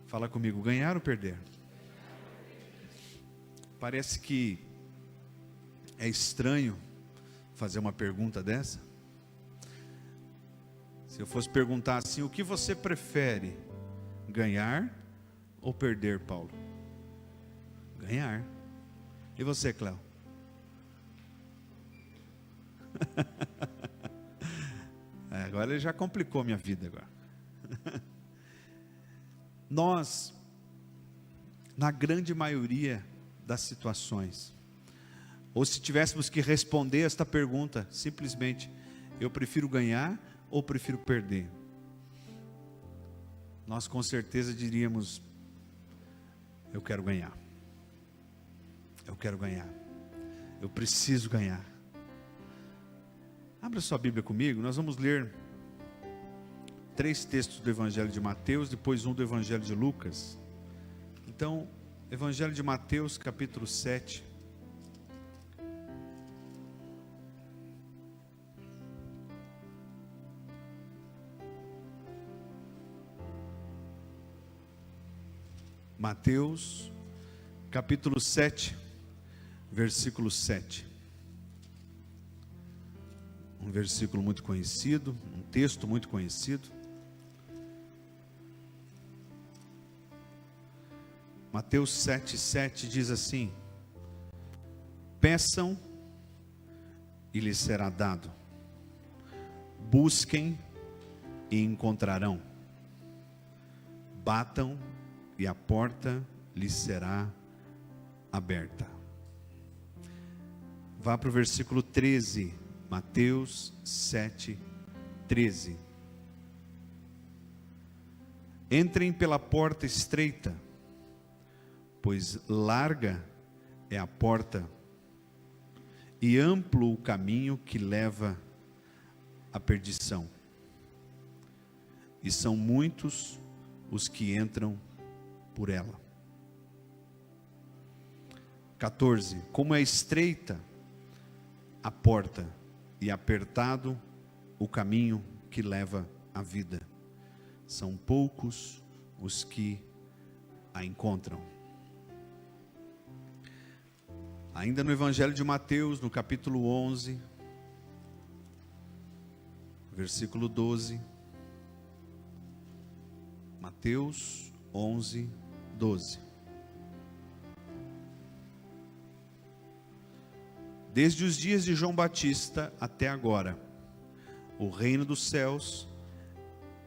Fala comigo, ganhar ou perder? Parece que é estranho fazer uma pergunta dessa. Se eu fosse perguntar assim, o que você prefere? Ganhar ou perder, Paulo? Ganhar. E você, Cléo? Agora ele já complicou minha vida agora. Nós, na grande maioria das situações, ou se tivéssemos que responder esta pergunta, simplesmente, eu prefiro ganhar ou prefiro perder? Nós com certeza diríamos, eu quero ganhar. Eu quero ganhar. Eu preciso ganhar. Abra sua Bíblia comigo, nós vamos ler 3 textos do Evangelho de Mateus, depois um do Evangelho de Lucas. Então, Evangelho de Mateus, capítulo 7. Mateus, capítulo 7, versículo 7. Um versículo muito conhecido, um texto muito conhecido. Mateus 7,7 diz assim: peçam e lhes será dado, busquem e encontrarão, batam e a porta lhes será aberta. Vá para o versículo 13, Mateus 7:13. Entrem pela porta estreita, pois larga é a porta e amplo o caminho que leva à perdição, e são muitos os que entram por ela. 14. Como é estreita a porta e apertado o caminho que leva à vida, são poucos os que a encontram. Ainda no Evangelho de Mateus, no capítulo 11, versículo 12. Mateus 11, 12. Desde os dias de João Batista até agora, o reino dos céus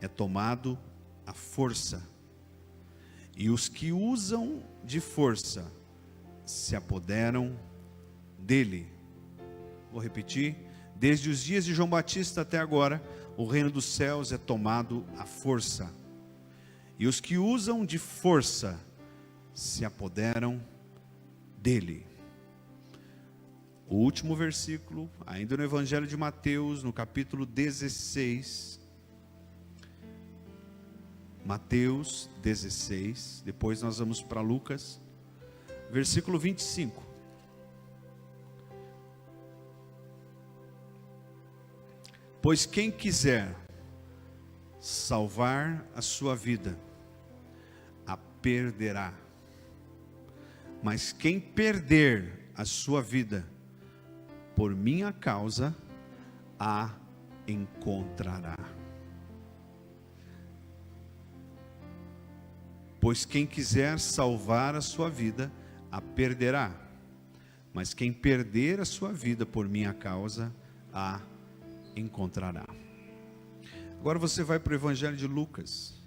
é tomado à força, e os que usam de força se apoderam dele. Vou repetir. Desde os dias de João Batista até agora, o reino dos céus é tomado à força, e os que usam de força se apoderam dele. O último versículo, ainda no Evangelho de Mateus, no capítulo 16. Mateus 16, depois nós vamos para Lucas, versículo 25. Pois quem quiser salvar a sua vida, a perderá. Mas quem perder a sua vida, por minha causa, a encontrará. Pois quem quiser salvar a sua vida, a perderá. Mas quem perder a sua vida por minha causa, a encontrará. Agora você vai para o Evangelho de Lucas.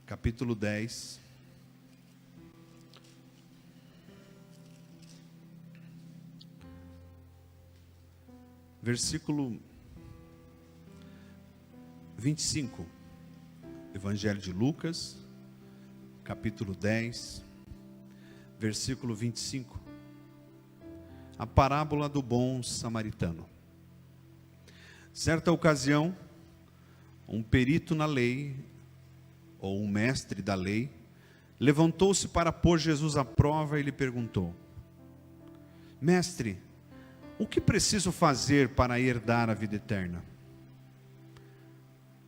Capítulo 10. Versículo 25. Evangelho de Lucas, capítulo 10, versículo 25. A parábola do bom samaritano. Certa ocasião, um perito na lei, ou um mestre da lei, levantou-se para pôr Jesus à prova e lhe perguntou: Mestre, O que preciso fazer para herdar a vida eterna?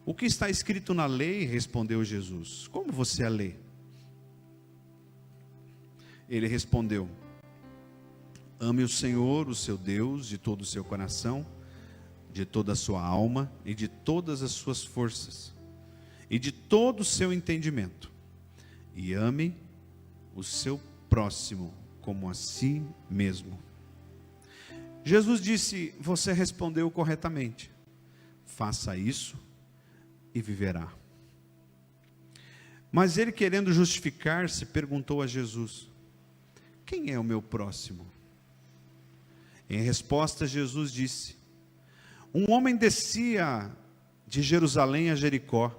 O que está escrito na lei? Respondeu Jesus. Como você a lê? Ele respondeu: ame o Senhor, o seu Deus, de todo o seu coração, de toda a sua alma e de todas as suas forças, e de todo o seu entendimento. E ame o seu próximo como a si mesmo. Jesus disse: você respondeu corretamente. Faça isso e viverá. Mas ele, querendo justificar-se, perguntou a Jesus: quem é o meu próximo? Em resposta, Jesus disse: um homem descia de Jerusalém a Jericó,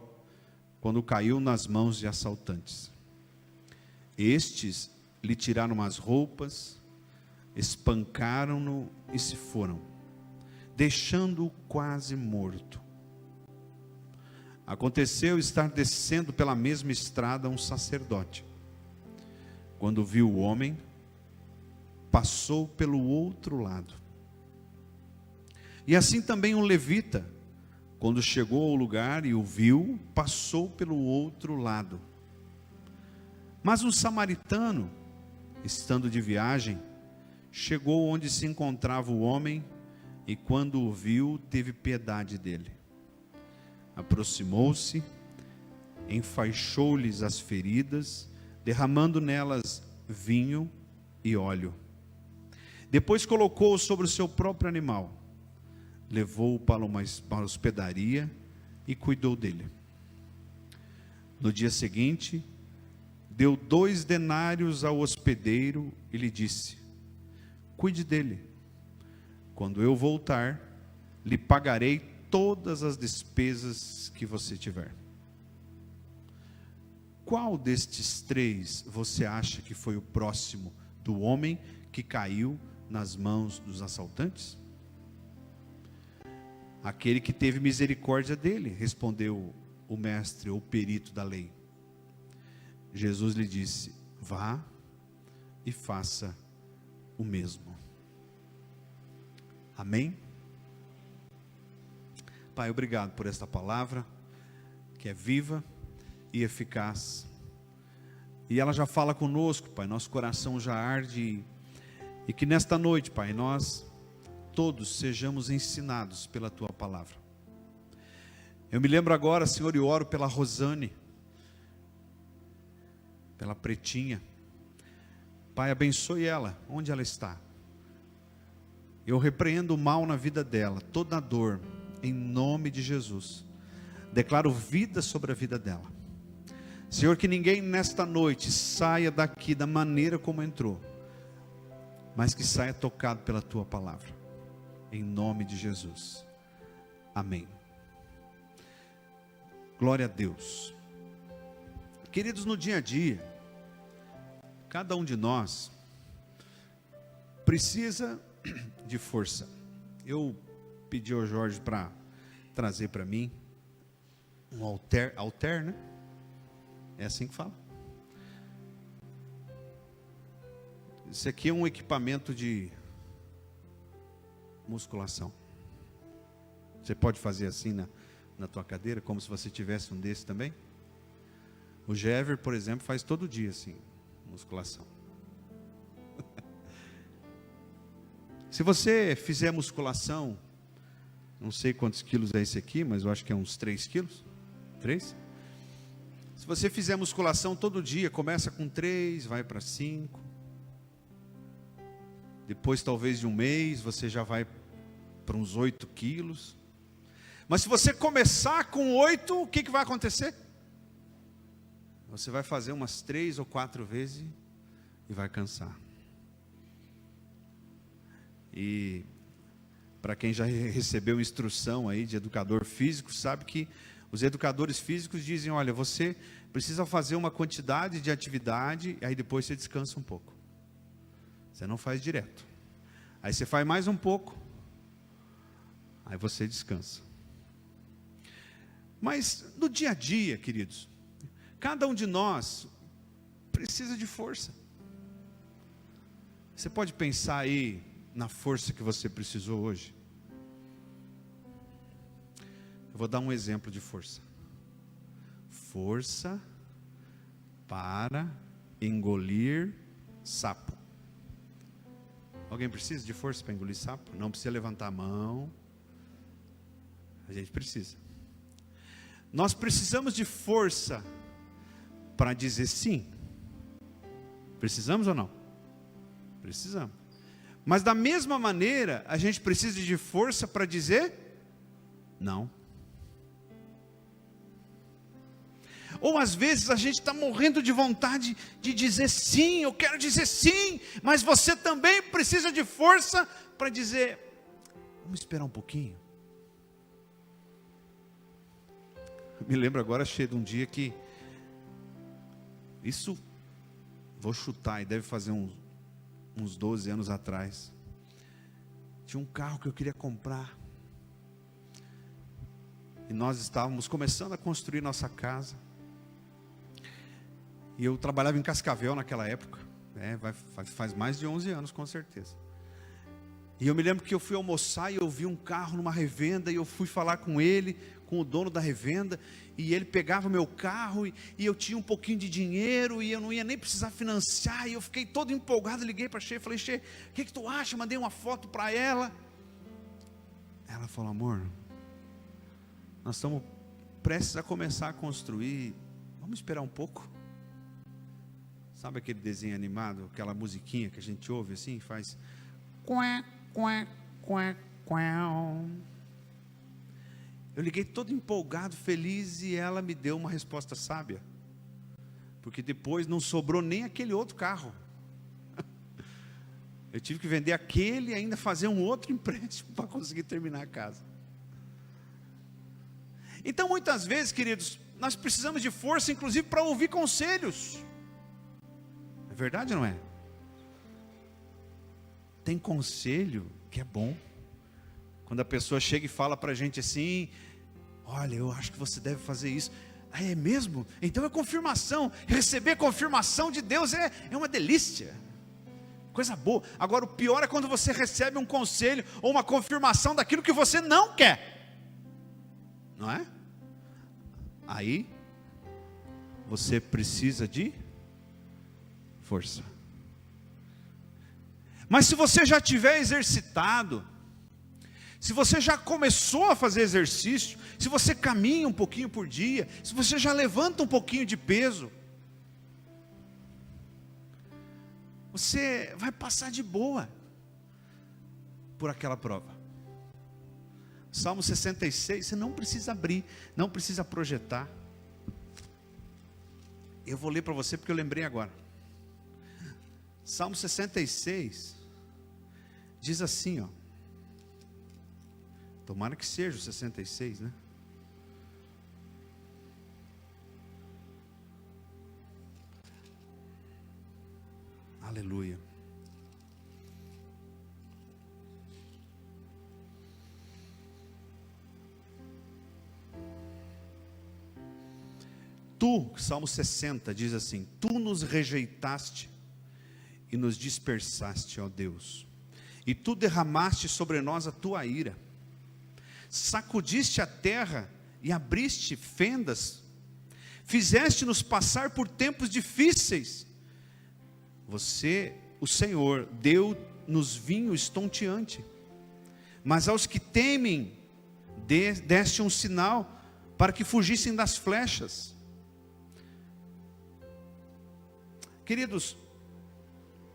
quando caiu nas mãos de assaltantes. Estes lhe tiraram as roupas, espancaram-no e se foram, deixando-o quase morto. Aconteceu estar descendo pela mesma estrada um sacerdote. Quando viu o homem, passou pelo outro lado. E assim também um levita, quando chegou ao lugar e o viu, passou pelo outro lado. Mas um samaritano, estando de viagem, chegou onde se encontrava o homem e quando o viu, teve piedade dele. Aproximou-se, enfaixou-lhes as feridas, derramando nelas vinho e óleo. Depois colocou-o sobre o seu próprio animal, levou-o para a hospedaria e cuidou dele. No dia seguinte, deu 2 denários ao hospedeiro e lhe disse: cuide dele. Quando eu voltar, lhe pagarei todas as despesas que você tiver. Qual destes 3 você acha que foi o próximo do homem que caiu nas mãos dos assaltantes? Aquele que teve misericórdia dele, respondeu o mestre ou perito da lei. Jesus lhe disse: vá e faça o mesmo. Amém? Pai, obrigado por esta palavra, que é viva e eficaz. E ela já fala conosco, Pai, nosso coração já arde. E que nesta noite, Pai, nós todos sejamos ensinados pela Tua palavra. Eu me lembro agora, Senhor, e oro pela Rosane, pela Pretinha. Pai, abençoe ela, onde ela está. Eu repreendo o mal na vida dela, toda a dor, em nome de Jesus. Declaro vida sobre a vida dela. Senhor, que ninguém nesta noite saia daqui da maneira como entrou, mas que saia tocado pela Tua palavra, em nome de Jesus. Amém. Glória a Deus. Queridos, no dia a dia, cada um de nós precisa de força. Eu pedi ao Jorge para trazer para mim um halter, né? É assim que fala. Isso aqui é um equipamento de musculação. Você pode fazer assim na tua cadeira, como se você tivesse um desse também. O Jever, por exemplo, faz todo dia assim, musculação. Se você fizer musculação, não sei quantos quilos é esse aqui, mas eu acho que é uns 3 quilos. 3? Se você fizer musculação todo dia, começa com 3, vai para 5. Depois, talvez de um mês, você já vai para uns 8 quilos. Mas se você começar com 8, o que vai acontecer? Você vai fazer umas 3 ou 4 vezes e vai cansar. E para quem já recebeu instrução aí de educador físico, sabe que os educadores físicos dizem: olha, você precisa fazer uma quantidade de atividade, e aí depois você descansa um pouco. Você não faz direto. Aí você faz mais um pouco, aí você descansa. Mas no dia a dia, queridos, cada um de nós precisa de força. Você pode pensar aí na força que você precisou hoje? Eu vou dar um exemplo de força. Força para engolir sapo. Alguém precisa de força para engolir sapo? Não precisa levantar a mão. A gente precisa. Nós precisamos de força para dizer sim. Precisamos ou não? Precisamos. Mas da mesma maneira, a gente precisa de força para dizer não. Ou às vezes a gente está morrendo de vontade de dizer sim, eu quero dizer sim, mas você também precisa de força para dizer, vamos esperar um pouquinho. Eu me lembro agora, cheio de um dia que, isso, vou chutar, e deve fazer uns 12 anos atrás, tinha um carro que eu queria comprar, e nós estávamos começando a construir nossa casa, e eu trabalhava em Cascavel naquela época, faz mais de 11 anos com certeza. E eu me lembro que eu fui almoçar e eu vi um carro numa revenda, e eu fui falar com ele, com o dono da revenda, e ele pegava o meu carro, e eu tinha um pouquinho de dinheiro, e eu não ia nem precisar financiar, e eu fiquei todo empolgado, liguei para a Xê, falei, Xê, o que tu acha? Mandei uma foto para ela. Ela falou, amor, nós estamos prestes a começar a construir, vamos esperar um pouco. Sabe aquele desenho animado, aquela musiquinha que a gente ouve assim, faz quá, quá, quá, quá. Eu liguei todo empolgado, feliz, e ela me deu uma resposta sábia. Porque depois não sobrou nem aquele outro carro. Eu tive que vender aquele e ainda fazer um outro empréstimo para conseguir terminar a casa. Então muitas vezes, queridos, nós precisamos de força, inclusive para ouvir conselhos. É verdade ou não é? Tem conselho que é bom. Quando a pessoa chega e fala para a gente assim, olha, eu acho que você deve fazer isso. Ah, é mesmo? Então é confirmação. Receber confirmação de Deus é uma delícia. Coisa boa. Agora o pior é quando você recebe um conselho ou uma confirmação daquilo que você não quer. Não é? Aí você precisa de força. Mas se você já tiver exercitado, se você já começou a fazer exercício, se você caminha um pouquinho por dia, se você já levanta um pouquinho de peso, você vai passar de boa por aquela prova. Salmo 66, você não precisa abrir, não precisa projetar. Eu vou ler para você porque eu lembrei agora. Salmo 66 diz assim, ó. Tomara que seja o 66, né? Aleluia. Tu, Salmo 60 diz assim: tu nos rejeitaste e nos dispersaste, ó Deus, e tu derramaste sobre nós a tua ira, sacudiste a terra e abriste fendas, fizeste-nos passar por tempos difíceis. Você, o Senhor, deu-nos vinho estonteante, mas aos que temem deste um sinal para que fugissem das flechas. Queridos,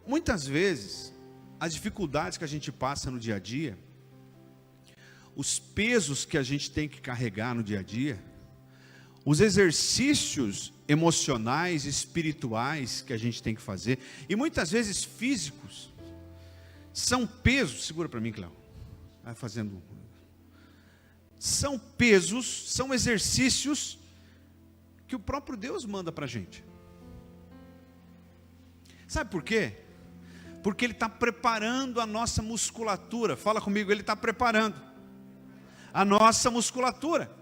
muitas vezes as dificuldades que a gente passa no dia a dia, os pesos que a gente tem que carregar no dia a dia, os exercícios emocionais, espirituais que a gente tem que fazer, e muitas vezes físicos, são pesos, segura para mim, Cléo, vai fazendo, são pesos, são exercícios que o próprio Deus manda para a gente. Sabe por quê? Porque Ele está preparando a nossa musculatura. Fala comigo, Ele está preparando a nossa musculatura.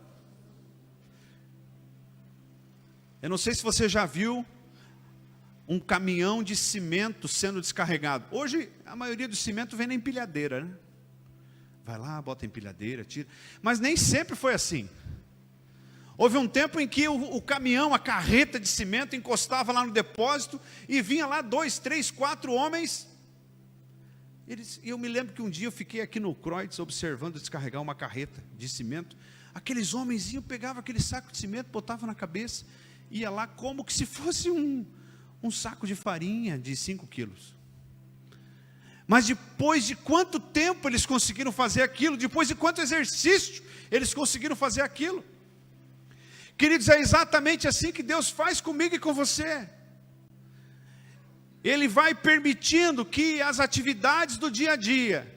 Eu não sei se você já viu um caminhão de cimento sendo descarregado. Hoje, a maioria do cimento vem na empilhadeira, né? Vai lá, bota a empilhadeira, tira. Mas nem sempre foi assim. Houve um tempo em que o caminhão, a carreta de cimento encostava lá no depósito e vinha lá 2, 3, 4 homens. E eu me lembro que um dia eu fiquei aqui no Kreutz observando descarregar uma carreta de cimento. Aqueles homens pegavam aquele saco de cimento, botavam na cabeça, ia lá como que se fosse um saco de farinha de 5 quilos. Mas depois de quanto tempo eles conseguiram fazer aquilo? Depois de quanto exercício eles conseguiram fazer aquilo? Queridos, é exatamente assim que Deus faz comigo e com você. Ele vai permitindo que as atividades do dia a dia,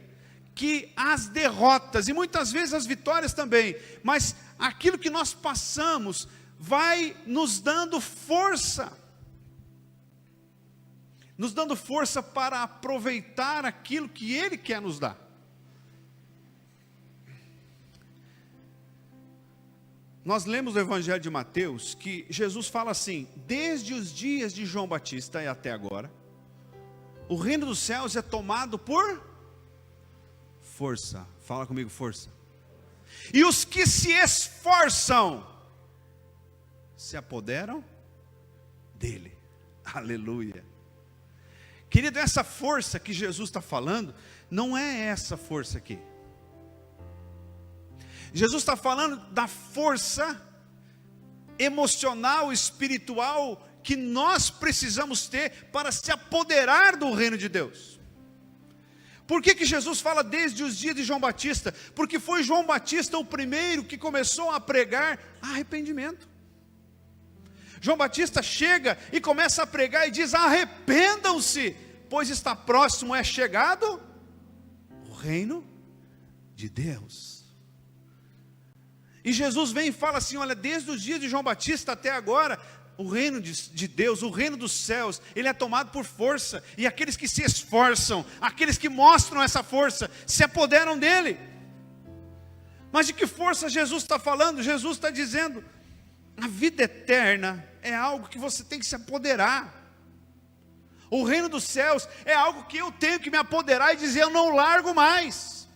que as derrotas, e muitas vezes as vitórias também, mas aquilo que nós passamos, vai nos dando força. Nos dando força para aproveitar aquilo que Ele quer nos dar. Nós lemos no Evangelho de Mateus que Jesus fala assim: desde os dias de João Batista e até agora, o reino dos céus é tomado por força. Fala comigo, força. E os que se esforçam se apoderam dele. Aleluia. Querido, essa força que Jesus está falando, não é essa força aqui. Jesus está falando da força emocional, espiritual, que nós precisamos ter para se apoderar do reino de Deus. Por que Jesus fala desde os dias de João Batista? Porque foi João Batista o primeiro que começou a pregar arrependimento. João Batista chega e começa a pregar e diz: arrependam-se, pois está próximo, é chegado o reino de Deus. E Jesus vem e fala assim: olha, desde os dias de João Batista até agora, o reino de Deus, o reino dos céus, ele é tomado por força, e aqueles que se esforçam, aqueles que mostram essa força, se apoderam dele. Mas de que força Jesus está falando? Jesus está dizendo: a vida eterna é algo que você tem que se apoderar. O reino dos céus é algo que eu tenho que me apoderar e dizer: eu não largo mais.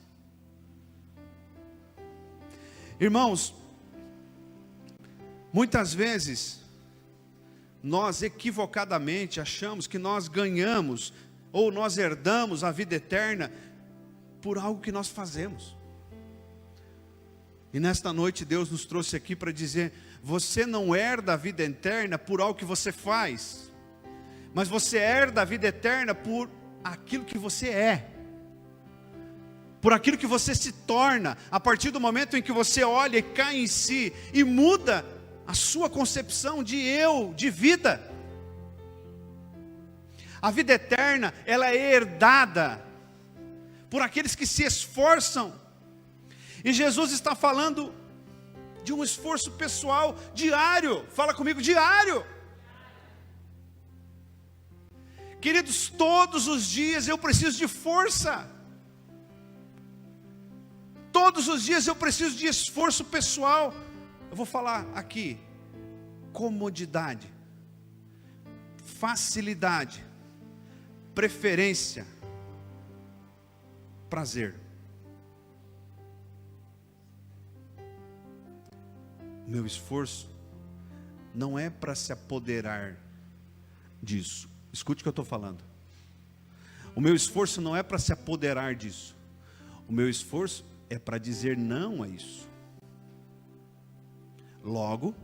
Irmãos, muitas vezes nós equivocadamente achamos que nós ganhamos ou nós herdamos a vida eterna por algo que nós fazemos. E nesta noite Deus nos trouxe aqui para dizer: você não herda a vida eterna por algo que você faz, mas você herda a vida eterna por aquilo que você é, por aquilo que você se torna, a partir do momento em que você olha e cai em si, e muda a sua concepção de eu, de vida. A vida eterna, ela é herdada por aqueles que se esforçam, e Jesus está falando de um esforço pessoal diário. Fala comigo, diário. Queridos, todos os dias eu preciso de força. Todos os dias eu preciso de esforço pessoal. Eu vou falar aqui: comodidade, facilidade, preferência, prazer. O meu esforço não é para se apoderar disso. Escute o que eu estou falando. O meu esforço não é para se apoderar disso. O meu esforço é para dizer não a isso. Logo,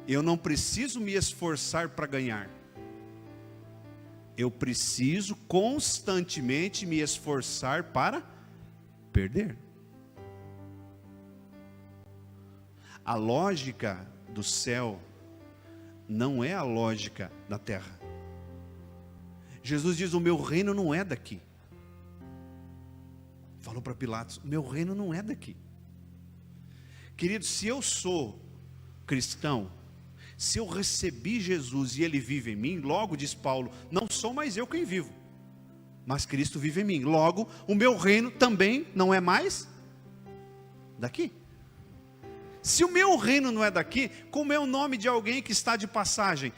eu não preciso me esforçar para ganhar. Eu preciso constantemente me esforçar para perder. A lógica do céu não é a lógica da terra. Jesus diz: o meu reino não é daqui. Falou para Pilatos: o meu reino não é daqui. Querido, se eu sou cristão, se eu recebi Jesus e Ele vive em mim, logo, diz Paulo, não sou mais eu quem vivo, mas Cristo vive em mim. Logo, o meu reino também não é mais daqui. Se o meu reino não é daqui, como é o nome de alguém que está de passagem?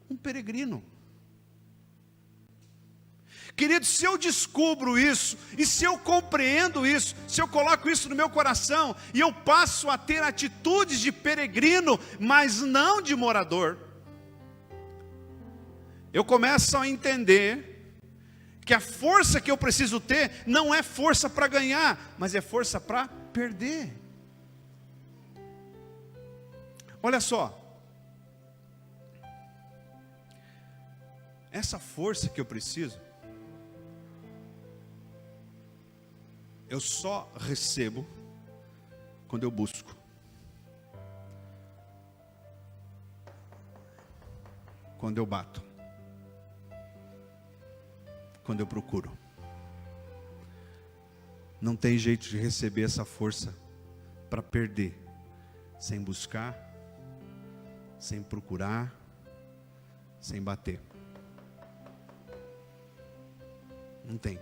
Um peregrino. Querido, se eu descubro isso, e se eu compreendo isso, se eu coloco isso no meu coração, e eu passo a ter atitudes de peregrino, mas não de morador, eu começo a entender que a força que eu preciso ter, não é força para ganhar, mas é força para perder. Olha só, essa força que eu preciso, eu só recebo quando eu busco. Quando eu bato. Quando eu procuro. Não tem jeito de receber essa força para perder sem buscar, sem procurar, sem bater. Não tem.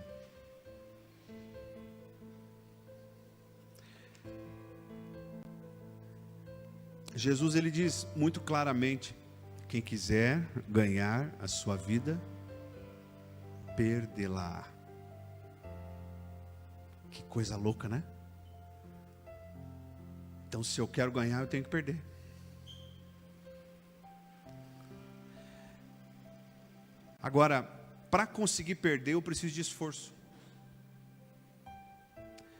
Jesus, ele diz muito claramente: quem quiser ganhar a sua vida, perdê-la. Que coisa louca, né? Então, se eu quero ganhar, eu tenho que perder. Agora, para conseguir perder, eu preciso de esforço.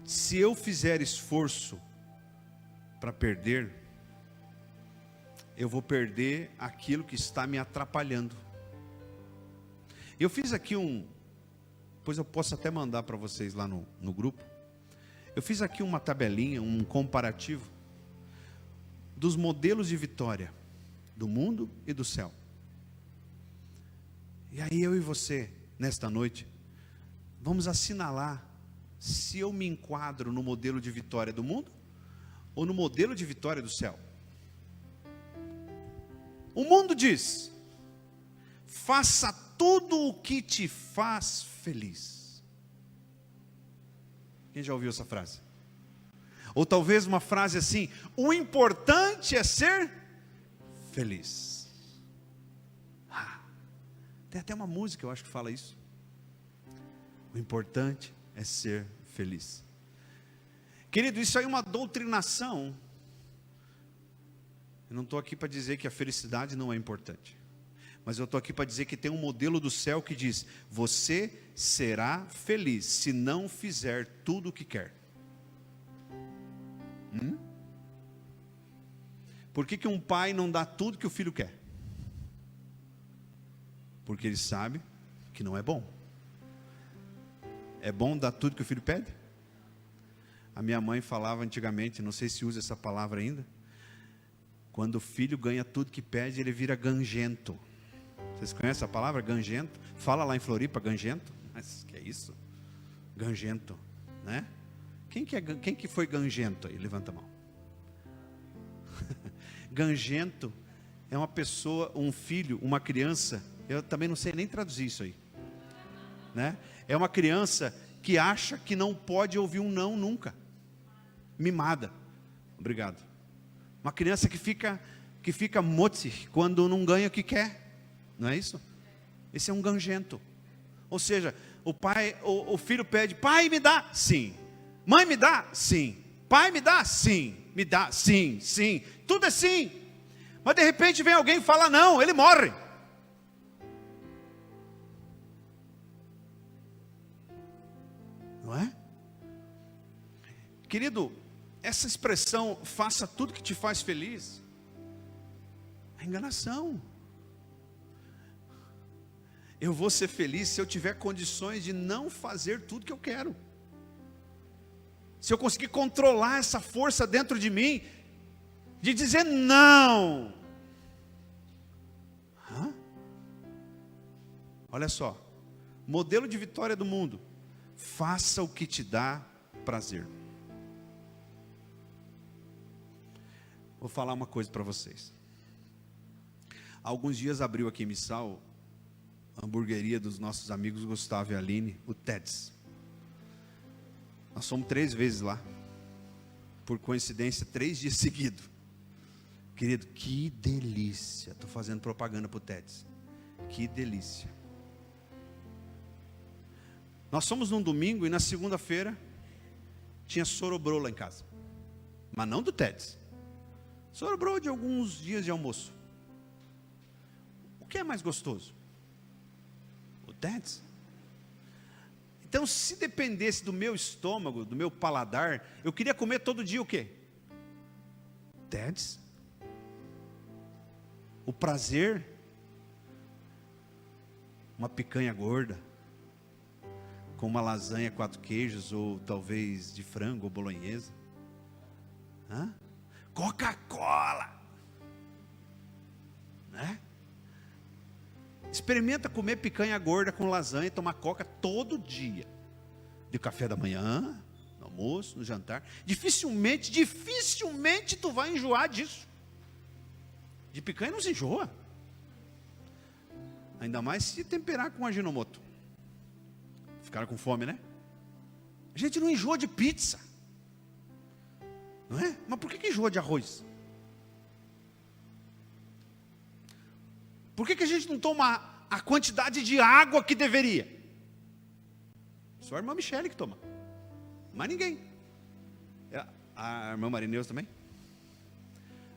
Se eu fizer esforço para perder, eu vou perder aquilo que está me atrapalhando. Eu fiz aqui depois eu posso até mandar para vocês lá no grupo. Eu fiz aqui uma tabelinha, um comparativo dos modelos de vitória do mundo e do céu. E aí eu e você, nesta noite, vamos assinalar se eu me enquadro no modelo de vitória do mundo ou no modelo de vitória do céu. O mundo diz: faça tudo o que te faz feliz. Quem já ouviu essa frase? Ou talvez uma frase assim: o importante é ser feliz. Tem até uma música, eu acho que fala isso. O importante é ser feliz. Querido, isso aí é uma doutrinação. Eu não estou aqui para dizer que a felicidade não é importante, mas eu estou aqui para dizer que tem um modelo do céu que diz: você será feliz se não fizer tudo o que quer. Por que um pai não dá tudo que o filho quer? Porque ele sabe que não é bom. É bom dar tudo que o filho pede? A minha mãe falava antigamente, não sei se usa essa palavra ainda, quando o filho ganha tudo que pede, ele vira gangento. Vocês conhecem a palavra gangento? Fala lá em Floripa, gangento. Mas que é isso? Gangento, né? Quem que foi gangento aí? Levanta a mão. Gangento é uma pessoa, um filho, uma criança. Eu também não sei nem traduzir isso aí, né? É uma criança que acha que não pode ouvir um não nunca. Mimada. Obrigado. Uma criança que fica motzi quando não ganha o que quer. Não é isso? Esse é um gangento. Ou seja, o filho pede: pai, me dá? Sim. Mãe, me dá? Sim. Pai, me dá? Sim. Me dá? Sim, sim. Tudo é sim. Mas de repente vem alguém e fala não, ele morre. Não é? Querido, essa expressão, faça tudo que te faz feliz, é enganação. Eu vou ser feliz se eu tiver condições de não fazer tudo que eu quero. Se eu conseguir controlar essa força dentro de mim, de dizer não. Olha só, modelo de vitória do mundo: faça o que te dá prazer. Vou falar uma coisa para vocês. Há alguns dias abriu aqui em Missal a hamburgueria dos nossos amigos Gustavo e Aline, o Ted's. Nós fomos 3 vezes lá. Por coincidência, 3 dias seguidos. Querido, que delícia. Estou fazendo propaganda para o Ted's. Que delícia. Nós fomos num domingo e na segunda-feira tinha sorobrô lá em casa. Mas não do Teds. Sorobrô de alguns dias de almoço. O que é mais gostoso? O Teds. Então, se dependesse do meu estômago, do meu paladar, eu queria comer todo dia o quê? Teds. O prazer, uma picanha gorda, com uma lasanha 4 queijos, ou talvez de frango ou bolonhesa. Coca-Cola, né? Experimenta comer picanha gorda com lasanha e tomar coca todo dia. De café da manhã, no almoço, no jantar. Dificilmente tu vai enjoar disso. De picanha não se enjoa. Ainda mais se temperar com aginomoto. Ficaram com fome, né? A gente não enjoa de pizza. Não é? Mas por que enjoa de arroz? Por que a gente não toma a quantidade de água que deveria? Só a irmã Michele que toma. Mas ninguém. A irmã Marineus também?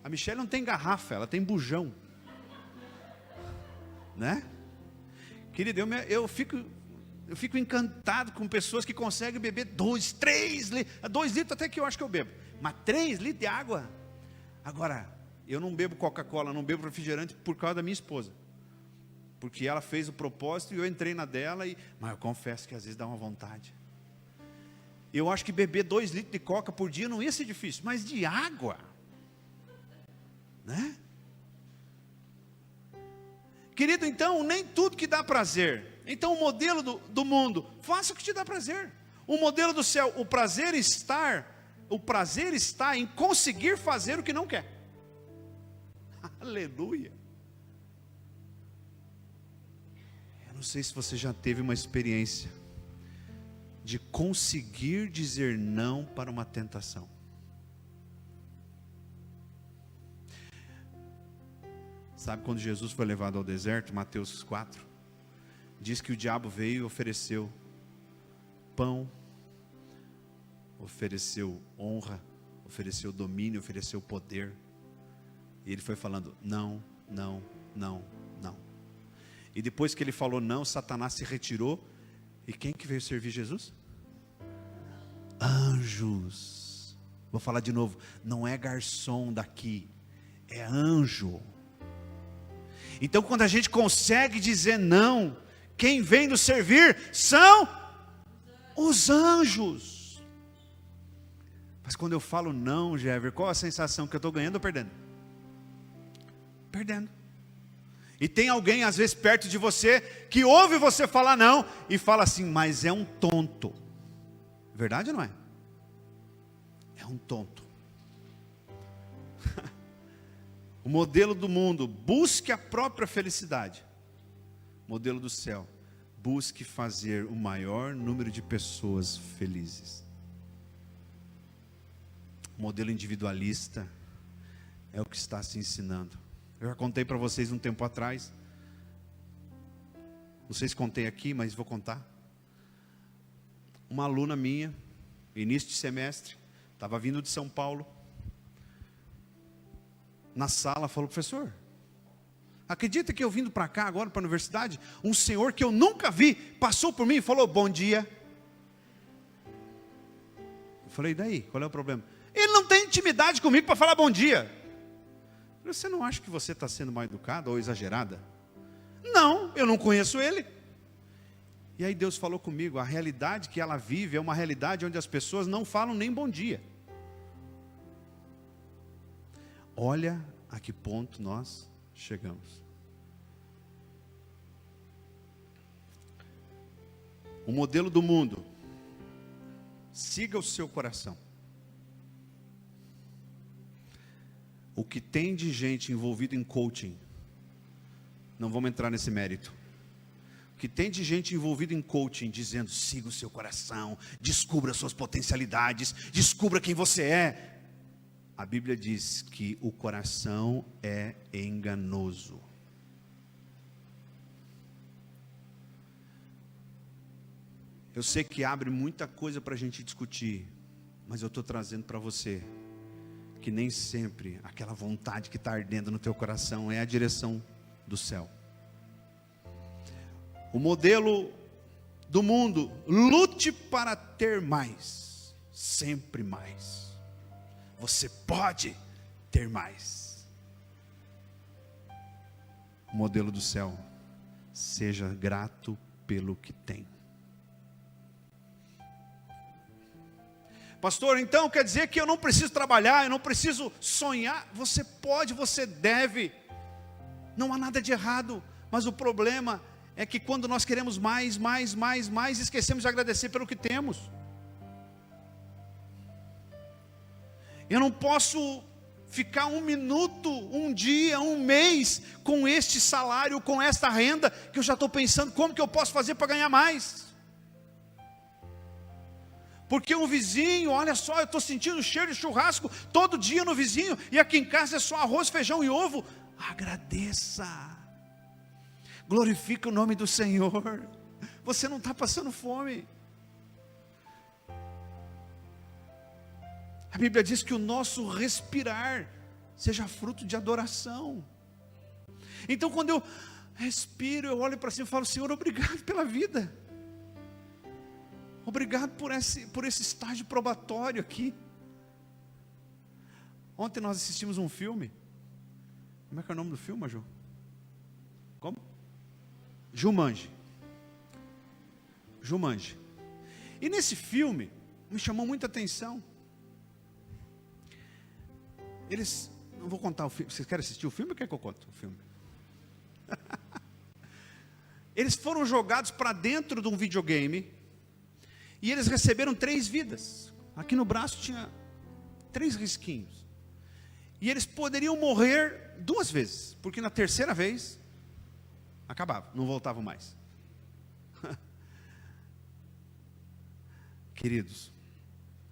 A Michele não tem garrafa, ela tem bujão. Né? Querido, eu fico encantado com pessoas que conseguem beber 2, 3 litros. 2 litros até que eu acho que eu bebo. Mas 3 litros de água? Agora, eu não bebo Coca-Cola, não bebo refrigerante por causa da minha esposa. Porque ela fez o propósito e eu entrei na dela. Mas eu confesso que às vezes dá uma vontade. Eu acho que beber 2 litros de Coca por dia não ia ser difícil. Mas de água, né? Querido, então, nem tudo que dá prazer. Então o modelo do mundo, faça o que te dá prazer. O modelo do céu, o prazer está em conseguir fazer o que não quer. Aleluia. Eu não sei se você já teve uma experiência de conseguir dizer não para uma tentação. Sabe quando Jesus foi levado ao deserto, Mateus 4, diz que o diabo veio e ofereceu pão, ofereceu honra, ofereceu domínio, ofereceu poder. E ele foi falando, não, não, não, não. E depois que ele falou não, Satanás se retirou. E quem que veio servir Jesus? Anjos. Vou falar de novo, não é garçom daqui, é anjo. Então quando a gente consegue dizer não, quem vem nos servir são os anjos. Mas quando eu falo não, Jever, qual a sensação? Que eu estou ganhando ou perdendo? Perdendo. E tem alguém às vezes perto de você, que ouve você falar não, e fala assim, mas é um tonto. Verdade ou não é? É um tonto. O modelo do mundo, busque a própria felicidade. Modelo do céu, busque fazer o maior número de pessoas felizes. O modelo individualista é o que está se ensinando. Eu já contei para vocês um tempo atrás. Não sei se contei aqui, mas vou contar. Uma aluna minha, início de semestre, estava vindo de São Paulo. Na sala falou, professor, acredita que eu vindo para cá agora para a universidade, um senhor que eu nunca vi, passou por mim e falou, bom dia. Eu falei, e daí? Qual é o problema? Ele não tem intimidade comigo para falar bom dia. Eu falei, você não acha que você está sendo mal educada ou exagerada? Não, eu não conheço ele. E aí Deus falou comigo, a realidade que ela vive é uma realidade onde as pessoas não falam nem bom dia. Olha a que ponto nós chegamos. O modelo do mundo. Siga o seu coração. O que tem de gente envolvida em coaching, não vamos entrar nesse mérito. O que tem de gente envolvida em coaching, dizendo, siga o seu coração, descubra suas potencialidades, descubra quem você é. A Bíblia diz que o coração é enganoso. Eu sei que abre muita coisa para a gente discutir, mas eu estou trazendo para você que nem sempre aquela vontade que está ardendo no teu coração é a direção do céu. O modelo do mundo: lute para ter mais, sempre mais. Você pode ter mais. O modelo do céu: seja grato pelo que tem. Pastor, então quer dizer que eu não preciso trabalhar, eu não preciso sonhar? Você pode, você deve. Não há nada de errado, mas o problema é que quando nós queremos mais, esquecemos de agradecer pelo que temos. Eu não posso ficar um minuto, um dia, um mês com este salário, com esta renda, que eu já estou pensando como que eu posso fazer para ganhar mais. Porque um vizinho, olha só, eu estou sentindo o cheiro de churrasco todo dia no vizinho, e aqui em casa é só arroz, feijão e ovo. Agradeça, glorifica o nome do Senhor. Você não está passando fome. A Bíblia diz que o nosso respirar seja fruto de adoração. Então quando eu respiro, eu olho para cima e falo: Senhor, obrigado pela vida. Obrigado por esse estágio probatório aqui. Ontem nós assistimos um filme. Como é que é o nome do filme, Ju? Como? Jumanji. E nesse filme, me chamou muita atenção. Não vou contar o filme. Vocês querem assistir o filme ou quer que eu conte o filme? Eles foram jogados para dentro de um videogame. E eles receberam 3 vidas. Aqui no braço tinha 3 risquinhos. E eles poderiam morrer 2 vezes, porque na terceira vez acabava, não voltavam mais. Queridos,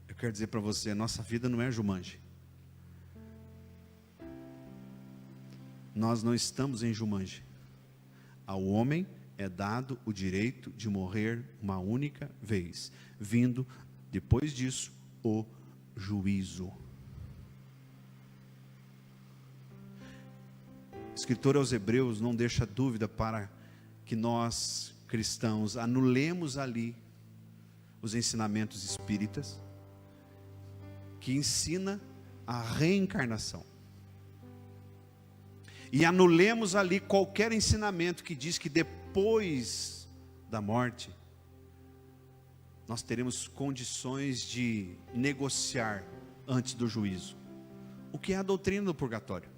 eu quero dizer para você, nossa vida não é Jumanji. Nós não estamos em Jumanji. Ao homem é dado o direito de morrer uma única vez, vindo depois disso o juízo. O escritor aos Hebreus não deixa dúvida para que nós cristãos anulemos ali os ensinamentos espíritas, que ensina a reencarnação. E anulemos ali qualquer ensinamento que diz que depois da morte, nós teremos condições de negociar antes do juízo. O que é a doutrina do purgatório?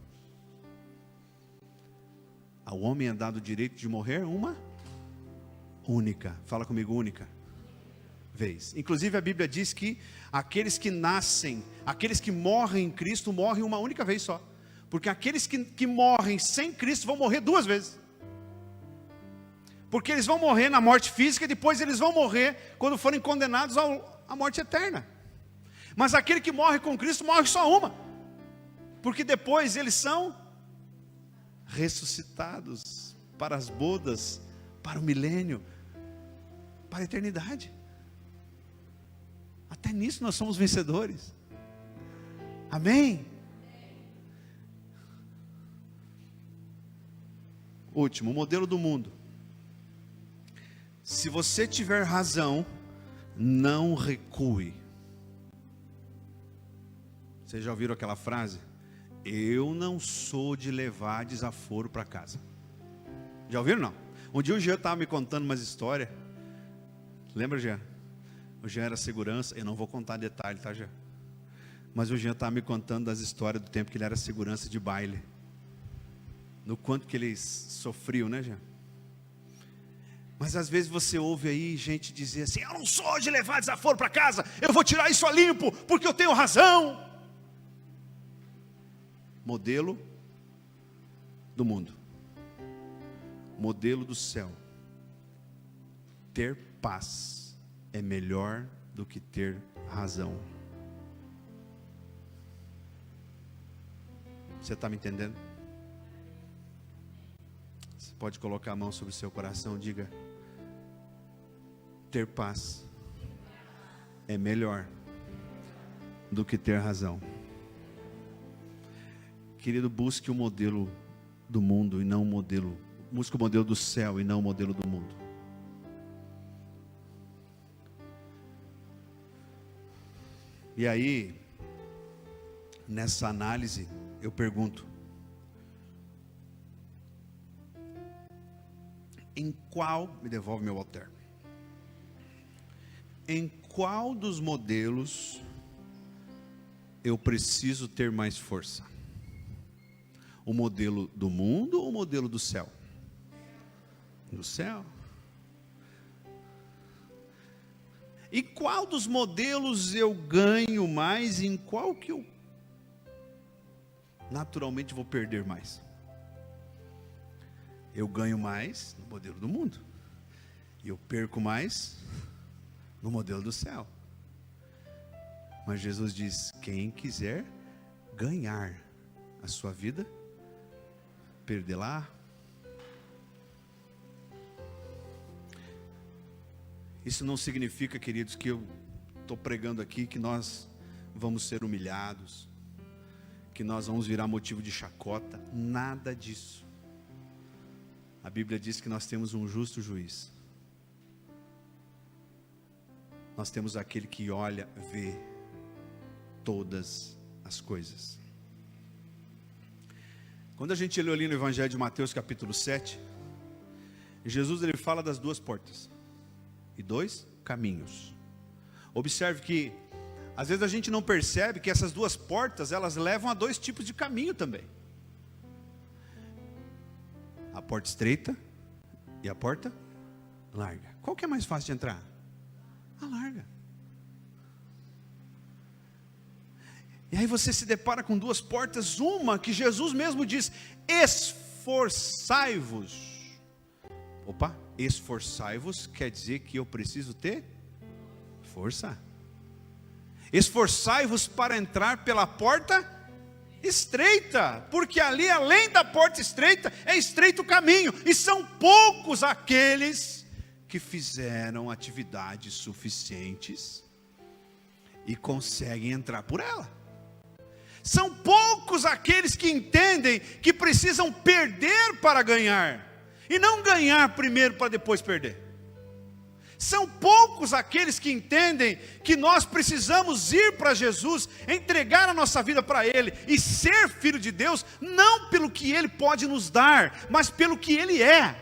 Ao homem é dado o direito de morrer uma única, fala comigo, única vez. Inclusive a Bíblia diz que aqueles que nascem, aqueles que morrem em Cristo, morrem uma única vez só. Porque aqueles que morrem sem Cristo vão morrer 2 vezes. Porque eles vão morrer na morte física e depois eles vão morrer quando forem condenados à morte eterna. Mas aquele que morre com Cristo morre só uma. Porque depois eles são ressuscitados para as bodas, para o milênio, para a eternidade. Até nisso nós somos vencedores. Amém? Último, o modelo do mundo. Se você tiver razão, não recue. Vocês já ouviram aquela frase? Eu não sou de levar desaforo para casa. Já ouviram, não? Um dia o Jean estava me contando umas histórias. Lembra, Jean? O Jean era segurança. Eu não vou contar detalhe, tá, Jean? Mas o Jean estava me contando das histórias do tempo que ele era segurança de baile. No quanto que eles sofriam, né, Jean? Mas às vezes você ouve aí gente dizer assim: eu não sou de levar desaforo para casa, eu vou tirar isso a limpo, porque eu tenho razão. Modelo do mundo. Modelo do céu. Ter paz é melhor do que ter razão. Você está me entendendo? Você pode colocar a mão sobre o seu coração, diga: ter paz é melhor do que ter razão. Querido, busque o modelo do mundo e não o modelo, busque o modelo do céu e não o modelo do mundo. E aí, nessa análise, eu pergunto: em qual, me devolve meu alter, em qual dos modelos eu preciso ter mais força? O modelo do mundo ou o modelo do céu? Do céu. E qual dos modelos eu ganho mais e em qual que eu naturalmente vou perder mais? Eu ganho mais no modelo do mundo e eu perco mais no modelo do céu. Mas Jesus diz: quem quiser ganhar a sua vida, perdê-la. Isso não significa, queridos, que eu estou pregando aqui que nós vamos ser humilhados, que nós vamos virar motivo de chacota. Nada disso. A Bíblia diz que nós temos um justo juiz. Nós temos aquele que olha, vê todas as coisas. Quando a gente lê ali no Evangelho de Mateus capítulo 7, Jesus ele fala das duas portas e dois caminhos. Observe que às vezes a gente não percebe que essas duas portas elas levam a dois tipos de caminho também. A porta estreita e a porta larga. Qual que é mais fácil de entrar? A larga. E aí você se depara com duas portas, uma que Jesus mesmo diz: esforçai-vos. Opa, esforçai-vos quer dizer que eu preciso ter força. Esforçai-vos para entrar pela porta estreita, porque ali além da porta estreita, é estreito o caminho, e são poucos aqueles que fizeram atividades suficientes e conseguem entrar por ela. São poucos aqueles que entendem que precisam perder para ganhar, e não ganhar primeiro para depois perder. São poucos aqueles que entendem que nós precisamos ir para Jesus, entregar a nossa vida para Ele e ser filho de Deus, não pelo que Ele pode nos dar, mas pelo que Ele é.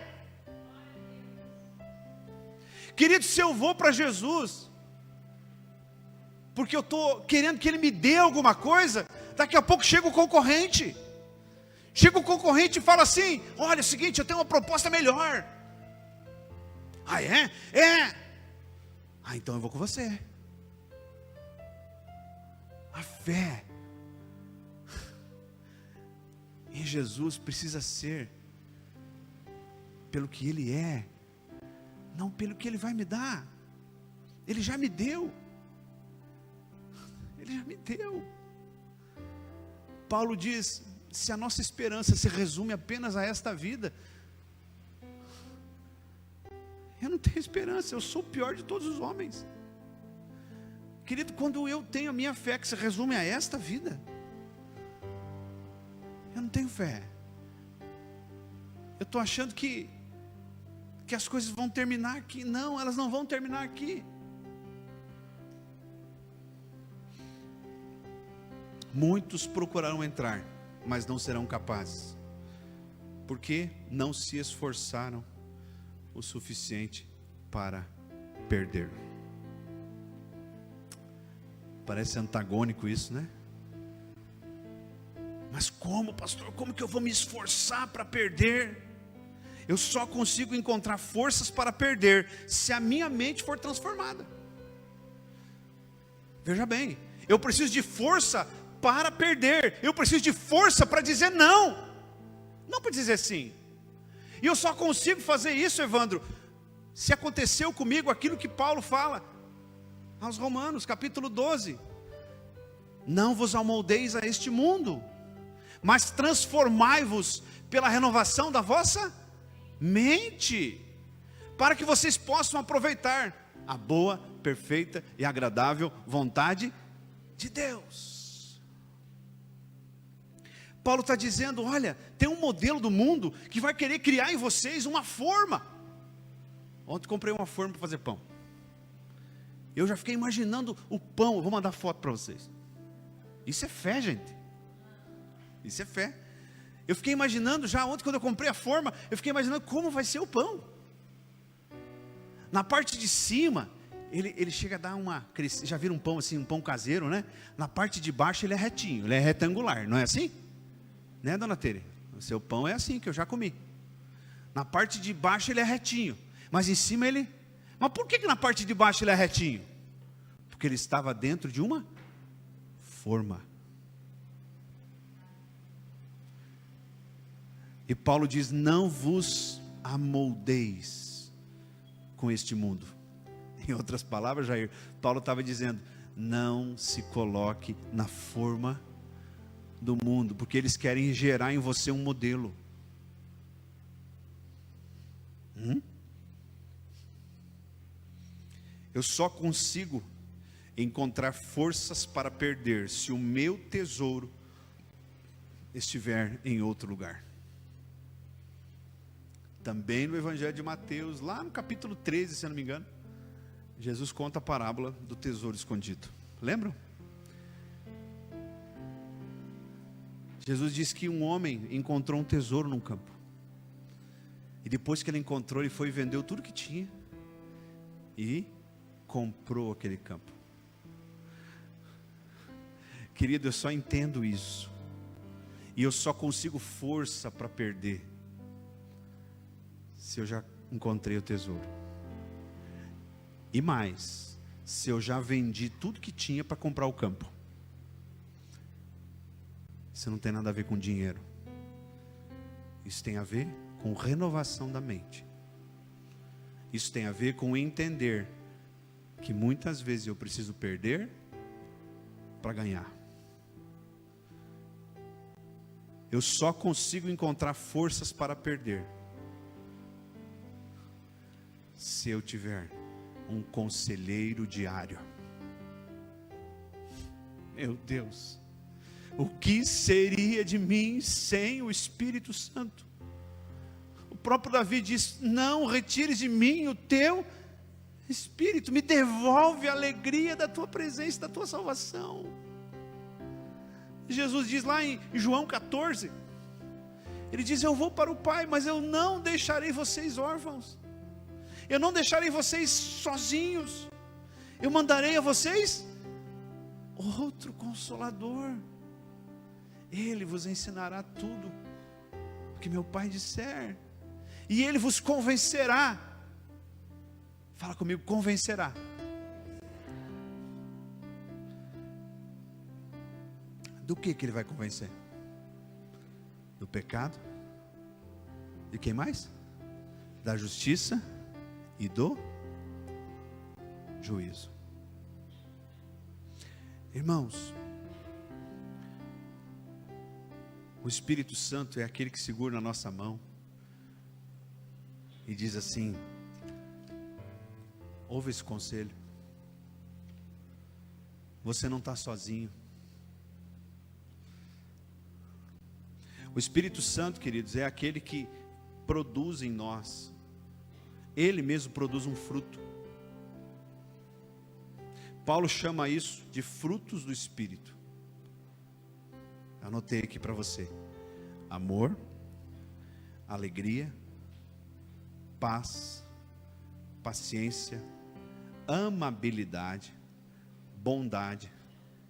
Querido, se eu vou para Jesus porque eu estou querendo que Ele me dê alguma coisa, daqui a pouco chega o concorrente. Chega o concorrente e fala assim: olha, é o seguinte, eu tenho uma proposta melhor. Ah, é? É. Ah, então eu vou com você. A fé em Jesus precisa ser pelo que Ele é, não pelo que Ele vai me dar. Ele já me deu. Ele já me deu. Paulo diz: se a nossa esperança se resume apenas a esta vida, eu não tenho esperança, eu sou o pior de todos os homens. Querido, quando eu tenho a minha fé que se resume a esta vida, eu não tenho fé. Eu estou achando que as coisas vão terminar aqui. Não, elas não vão terminar aqui. Muitos procurarão entrar, mas não serão capazes, porque não se esforçaram o suficiente para perder. Parece antagônico isso, né? Mas como, pastor? Como que eu vou me esforçar para perder? Eu só consigo encontrar forças para perder se a minha mente for transformada. Veja bem, eu preciso de força para perder, eu preciso de força para dizer não, não para dizer sim. E eu só consigo fazer isso, Evandro, se aconteceu comigo aquilo que Paulo fala aos Romanos, capítulo 12: não vos amoldeis a este mundo, mas transformai-vos pela renovação da vossa mente, para que vocês possam aproveitar a boa, perfeita e agradável vontade de Deus. Paulo está dizendo, olha, tem um modelo do mundo que vai querer criar em vocês uma forma. Ontem comprei uma forma para fazer pão. Eu já fiquei imaginando o pão, eu vou mandar foto para vocês. Isso é fé, gente. Isso é fé. Eu fiquei imaginando, já ontem quando eu comprei a forma, eu fiquei imaginando como vai ser o pão. Na parte de cima, ele chega a dar uma... Já viram um pão assim, um pão caseiro, né? Na parte de baixo ele é retinho, ele é retangular, não é assim? Né, dona Tere? O seu pão é assim, que eu já comi. Na parte de baixo ele é retinho, mas em cima ele... Mas por que na parte de baixo ele é retinho? Porque ele estava dentro de uma forma. E Paulo diz, não vos amoldeis com este mundo. Em outras palavras, Jair, Paulo estava dizendo, não se coloque na forma do mundo, porque eles querem gerar em você um modelo. Eu só consigo encontrar forças para perder se o meu tesouro estiver em outro lugar. Também no Evangelho de Mateus, lá no capítulo 13, se eu não me engano, Jesus conta a parábola do tesouro escondido. Lembram? Jesus disse que um homem encontrou um tesouro num campo. E depois que ele encontrou, ele foi e vendeu tudo que tinha. E comprou aquele campo. Querido, eu só entendo isso. E eu só consigo força para perder se eu já encontrei o tesouro. E mais, se eu já vendi tudo que tinha para comprar o campo. Isso não tem nada a ver com dinheiro. Isso tem a ver com renovação da mente. Isso tem a ver com entender que muitas vezes eu preciso perder para ganhar. Eu só consigo encontrar forças para perder se eu tiver um conselheiro diário. Meu Deus, o que seria de mim sem o Espírito Santo? O próprio Davi diz, não retires de mim o teu Espírito, me devolve a alegria da tua presença, da tua salvação. Jesus diz lá em João 14, ele diz, eu vou para o Pai, mas eu não deixarei vocês órfãos, eu não deixarei vocês sozinhos, eu mandarei a vocês outro Consolador, Ele vos ensinará tudo o que meu Pai disser, e Ele vos convencerá. Fala comigo, convencerá. Do que Ele vai convencer? Do pecado? De quem mais? Da justiça e do juízo. Irmãos, o Espírito Santo é aquele que segura na nossa mão e diz assim, ouve esse conselho, você não está sozinho. O Espírito Santo, queridos, é aquele que produz em nós, Ele mesmo produz um fruto. Paulo chama isso de frutos do Espírito. Anotei aqui para você: amor, alegria, paz, paciência, amabilidade, bondade,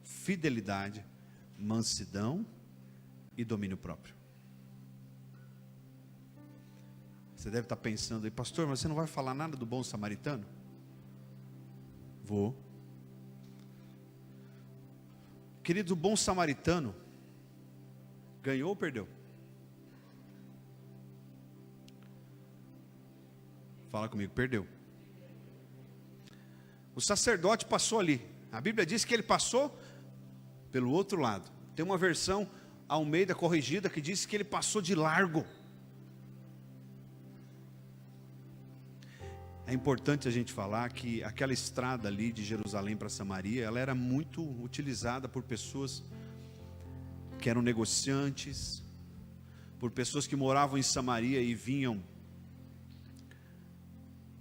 fidelidade, mansidão e domínio próprio. Você deve estar pensando aí, pastor, mas você não vai falar nada do bom samaritano? Vou. Queridos, o bom samaritano ganhou ou perdeu? Fala comigo, perdeu. O sacerdote passou ali. A Bíblia diz que ele passou pelo outro lado. Tem uma versão Almeida corrigida que diz que ele passou de largo. É importante a gente falar que aquela estrada ali de Jerusalém para Samaria, ela era muito utilizada por pessoas que eram negociantes, por pessoas que moravam em Samaria e vinham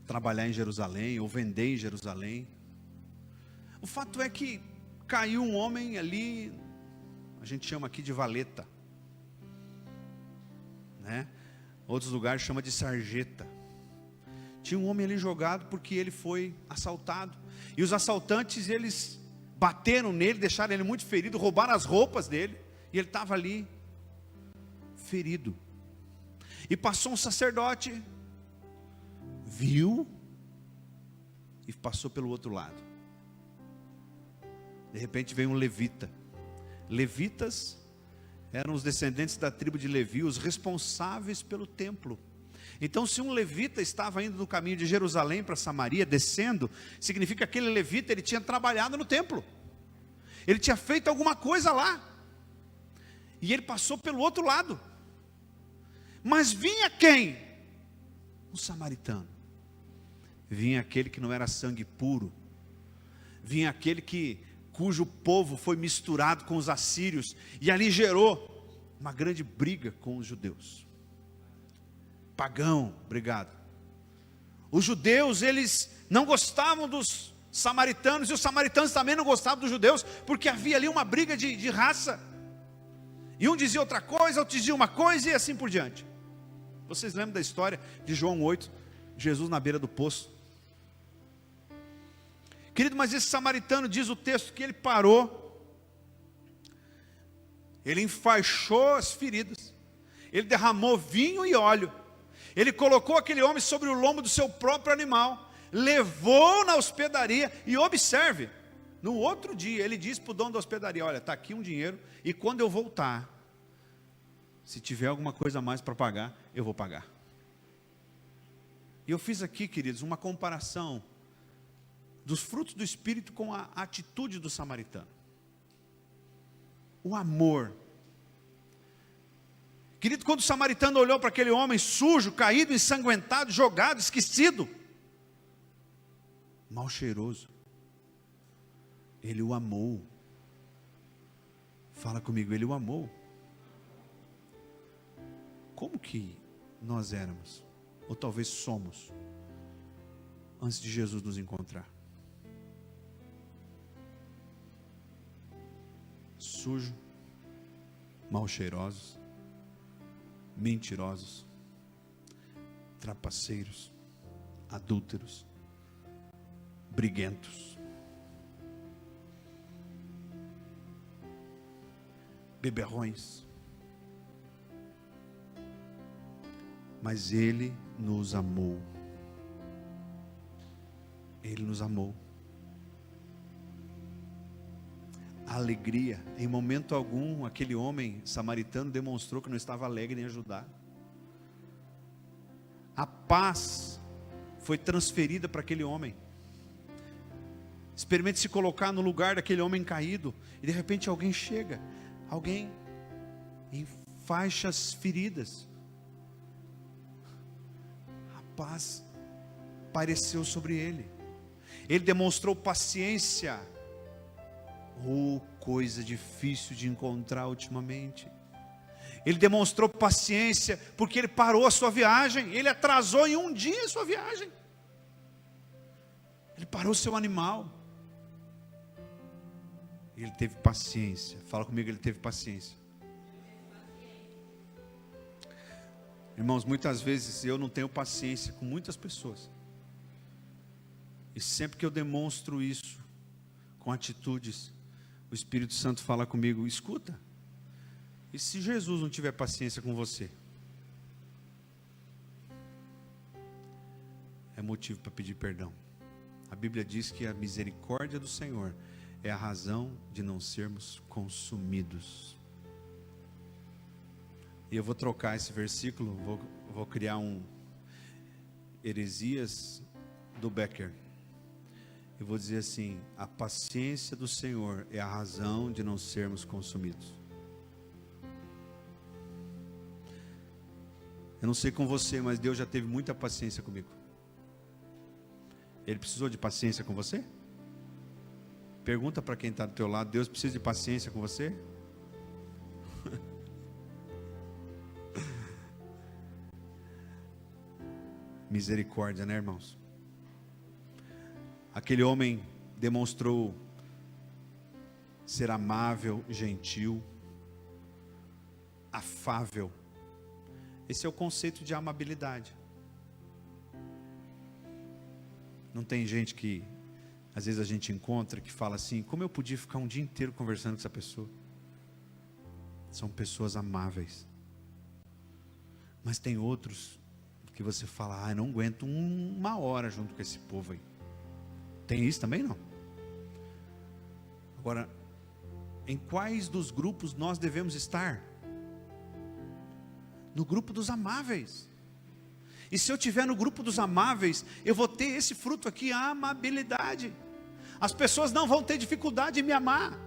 trabalhar em Jerusalém ou vender em Jerusalém. O fato é que caiu um homem ali, a gente chama aqui de valeta, né? Outros lugares chama de sarjeta. Tinha um homem ali jogado porque ele foi assaltado, e os assaltantes, eles bateram nele, deixaram ele muito ferido, roubaram as roupas dele, e ele estava ali ferido. E passou um sacerdote, viu e passou pelo outro lado. De repente veio um levita. Levitas eram os descendentes da tribo de Levi, os responsáveis pelo templo. Então, se um levita estava indo no caminho de Jerusalém para Samaria, descendo, significa que aquele levita, ele tinha trabalhado no templo, ele tinha feito alguma coisa lá, e ele passou pelo outro lado. Mas vinha quem? O samaritano. Vinha aquele que não era sangue puro, vinha aquele cujo povo foi misturado com os assírios, e ali gerou uma grande briga com os judeus. Pagão, obrigado. Os judeus, eles não gostavam dos samaritanos, e os samaritanos também não gostavam dos judeus, porque havia ali uma briga de raça, e um dizia outra coisa, outro dizia uma coisa, e assim por diante. Vocês lembram da história de João 8, Jesus na beira do poço? Querido, mas esse samaritano, diz o texto, que ele parou, ele enfaixou as feridas, ele derramou vinho e óleo, ele colocou aquele homem sobre o lombo do seu próprio animal, levou na hospedaria, e observe, no outro dia ele disse para o dono da hospedaria: olha, está aqui um dinheiro, e quando eu voltar, se tiver alguma coisa a mais para pagar, eu vou pagar. E eu fiz aqui, queridos, uma comparação dos frutos do Espírito com a atitude do samaritano. O amor. Querido, quando o samaritano olhou para aquele homem sujo, caído, ensanguentado, jogado, esquecido, mal cheiroso, ele o amou. Fala comigo, ele o amou. Como que nós éramos, ou talvez somos, antes de Jesus nos encontrar? Sujo, mal cheirosos, mentirosos, trapaceiros, adúlteros, briguentos, beberrões. Mas Ele nos amou. Ele nos amou. A alegria, em momento algum, aquele homem samaritano demonstrou que não estava alegre em ajudar. A paz foi transferida para aquele homem. Experimente se colocar no lugar daquele homem caído, e de repente alguém chega, alguém em faixas feridas. A paz pareceu sobre ele. Ele demonstrou paciência. Oh, coisa difícil de encontrar ultimamente. Ele demonstrou paciência, porque ele parou a sua viagem. Ele atrasou em um dia a sua viagem. Ele parou o seu animal. Ele teve paciência. Fala comigo, ele teve paciência. Irmãos, muitas vezes eu não tenho paciência com muitas pessoas. E sempre que eu demonstro isso, com atitudes, o Espírito Santo fala comigo: escuta, e se Jesus não tiver paciência com você? É motivo para pedir perdão. A Bíblia diz que a misericórdia do Senhor é a razão de não sermos consumidos. E eu vou trocar esse versículo, vou criar um heresias do Becker. Eu vou dizer assim: a paciência do Senhor é a razão de não sermos consumidos. Eu não sei com você, mas Deus já teve muita paciência comigo. Ele precisou de paciência com você? Pergunta para quem está do teu lado, Deus precisa de paciência com você? Misericórdia, né, irmãos? Aquele homem demonstrou ser amável, gentil, afável. Esse é o conceito de amabilidade. Não tem gente que, às vezes a gente encontra, que fala assim, como eu podia ficar um dia inteiro conversando com essa pessoa? São pessoas amáveis. Mas tem outros que você fala, eu não aguento uma hora junto com esse povo aí. Tem isso também não? Agora, em quais dos grupos nós devemos estar? No grupo dos amáveis. E se eu estiver no grupo dos amáveis, eu vou ter esse fruto aqui, a amabilidade. As pessoas não vão ter dificuldade em me amar.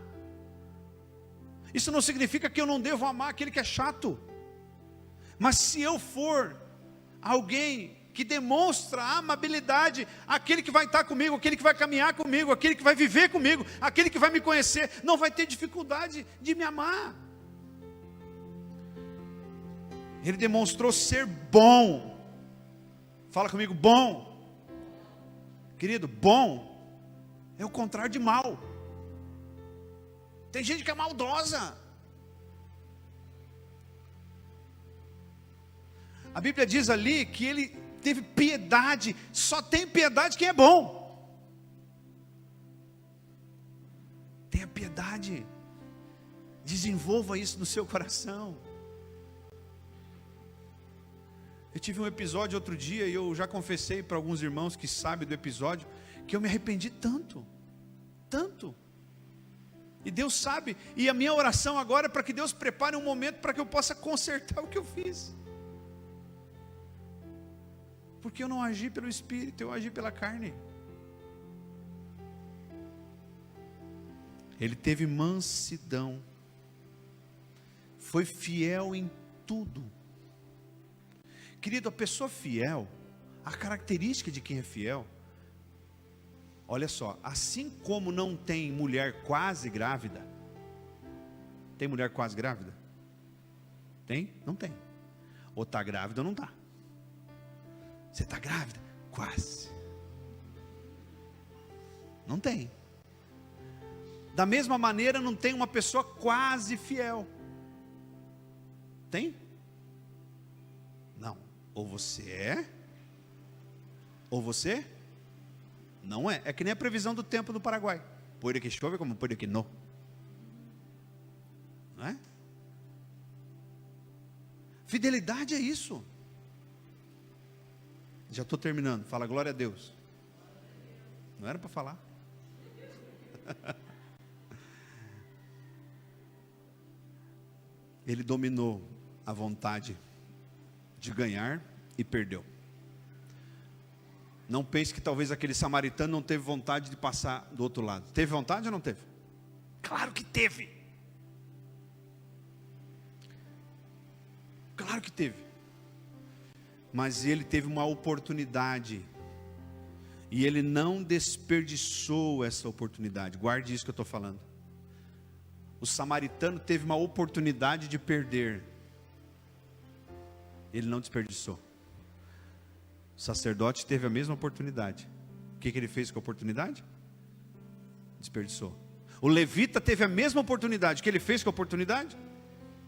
Isso não significa que eu não devo amar aquele que é chato. Mas se eu for alguém que demonstra amabilidade, aquele que vai estar comigo, aquele que vai caminhar comigo, aquele que vai viver comigo, aquele que vai me conhecer, não vai ter dificuldade de me amar. Ele demonstrou ser bom. Fala comigo, bom. Querido, bom é o contrário de mal. Tem gente que é maldosa. A Bíblia diz ali que ele teve piedade. Só tem piedade quem é bom. Tenha piedade. Desenvolva isso no seu coração. Eu tive um episódio outro dia, e eu já confessei para alguns irmãos que sabem do episódio, que eu me arrependi tanto. E Deus sabe, e a minha oração agora é para que Deus prepare um momento para que eu possa consertar o que eu fiz. Porque eu não agi pelo Espírito, eu agi pela carne. Ele teve mansidão, foi fiel em tudo. Querido, a pessoa fiel, a característica de quem é fiel, olha só, assim como não tem mulher quase grávida, tem mulher quase grávida? Tem? Não tem. Ou está grávida ou não está. Você está grávida? Quase. Não tem. Da mesma maneira, não tem uma pessoa quase fiel. Tem? Não. Ou você é, ou você não é. É que nem a previsão do tempo do Paraguai. Pode que chove como pode que não. Não é? Fidelidade é isso. Já estou terminando. Fala glória a Deus. Não era para falar. Ele dominou a vontade de ganhar e perdeu. Não pense que talvez aquele samaritano não teve vontade de passar do outro lado. Teve vontade ou não teve? Claro que teve. Claro que teve. Mas ele teve uma oportunidade. E ele não desperdiçou essa oportunidade. Guarde isso que eu estou falando. O samaritano teve uma oportunidade de perder. Ele não desperdiçou. O sacerdote teve a mesma oportunidade. O que ele fez com a oportunidade? Desperdiçou. O levita teve a mesma oportunidade. O que ele fez com a oportunidade?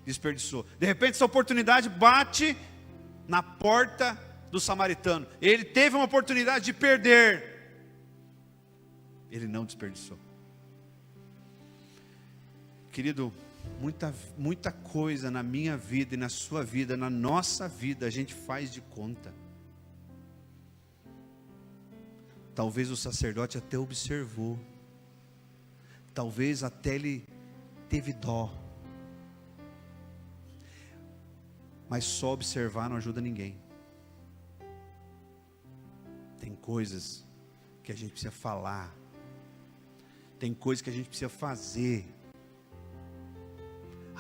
Desperdiçou. De repente essa oportunidade bate na porta do samaritano. Ele teve uma oportunidade de perder. Ele não desperdiçou. Querido, muita coisa na minha vida e na sua vida, na nossa vida, a gente faz de conta. Talvez o sacerdote até observou. Talvez até ele teve dó. Mas só observar não ajuda ninguém. Tem coisas que a gente precisa falar. Tem coisas que a gente precisa fazer.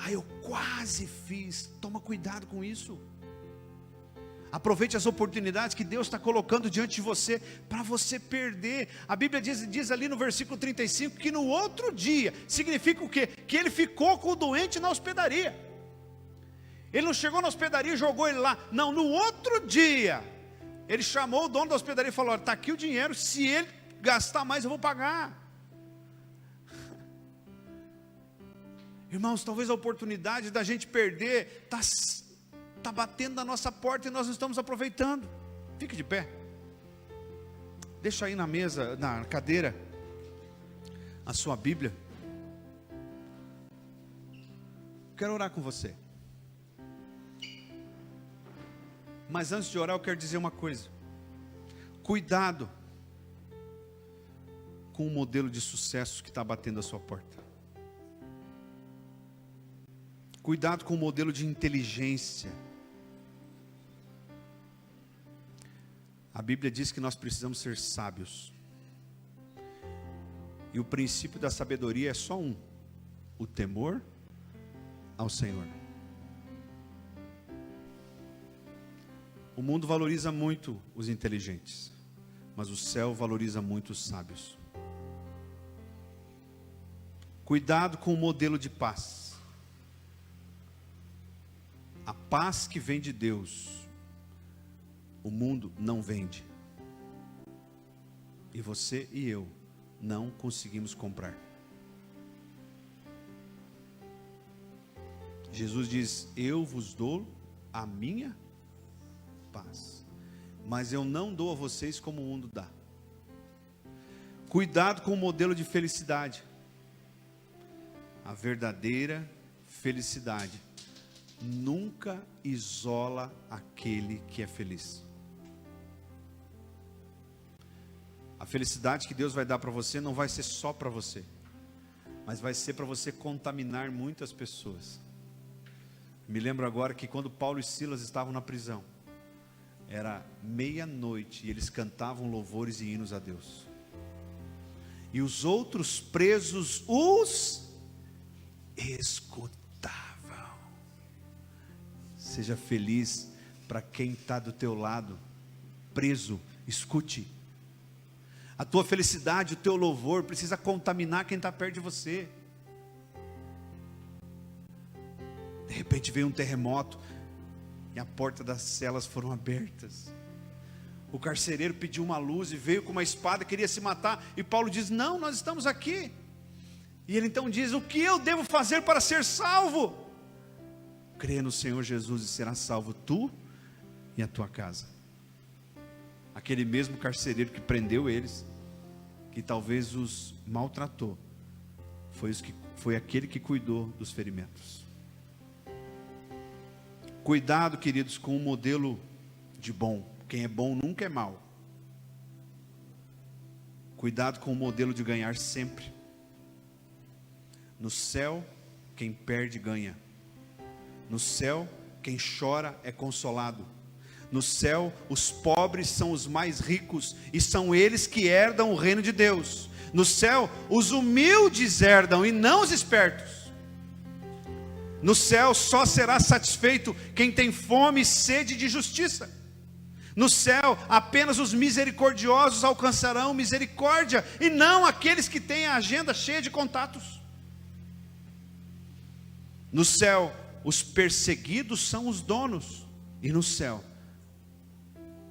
Eu quase fiz. Toma cuidado com isso. Aproveite as oportunidades que Deus está colocando diante de você, para você perder. A Bíblia diz ali no versículo 35, que no outro dia, significa o quê? Que ele ficou com o doente na hospedaria. Ele não chegou na hospedaria e jogou ele lá. Não, no outro dia, ele chamou o dono da hospedaria e falou: olha, está aqui o dinheiro, se ele gastar mais eu vou pagar. Irmãos, talvez a oportunidade da gente perder está batendo na nossa porta e nós não estamos aproveitando. Fique de pé. Deixa aí na mesa, na cadeira, a sua Bíblia. Quero orar com você. Mas antes de orar eu quero dizer uma coisa. Cuidado com o modelo de sucesso que está batendo a sua porta. Cuidado com o modelo de inteligência. A Bíblia diz que nós precisamos ser sábios. E o princípio da sabedoria é só um: o temor ao Senhor. O mundo valoriza muito os inteligentes, mas o céu valoriza muito os sábios. Cuidado com o modelo de paz. A paz que vem de Deus, o mundo não vende. E você e eu não conseguimos comprar. Jesus diz: eu vos dou a minha paz, mas eu não dou a vocês como o mundo dá. Cuidado com o modelo de felicidade. A verdadeira felicidade nunca isola aquele que é feliz. A felicidade que Deus vai dar para você não vai ser só para você, mas vai ser para você contaminar muitas pessoas. Me lembro agora que quando Paulo e Silas estavam na prisão, era meia-noite e eles cantavam louvores e hinos a Deus. E os outros presos os escutavam. Seja feliz para quem está do teu lado, preso, escute. A tua felicidade, o teu louvor precisa contaminar quem está perto de você. De repente veio um terremoto e a porta das celas foram abertas. O carcereiro pediu uma luz e veio com uma espada, queria se matar, e Paulo diz: não, nós estamos aqui. E ele então diz: o que eu devo fazer para ser salvo? Crê no Senhor Jesus e será salvo tu e a tua casa. Aquele mesmo carcereiro que prendeu eles, que talvez os maltratou, foi aquele que cuidou dos ferimentos. Cuidado, queridos, com o modelo de bom. Quem é bom nunca é mau. Cuidado com o modelo de ganhar sempre. No céu, quem perde ganha. No céu, quem chora é consolado. No céu, os pobres são os mais ricos, e são eles que herdam o reino de Deus. No céu, os humildes herdam e não os espertos. No céu só será satisfeito quem tem fome e sede de justiça. No céu, apenas os misericordiosos alcançarão misericórdia, e não aqueles que têm a agenda cheia de contatos. No céu, os perseguidos são os donos, e no céu,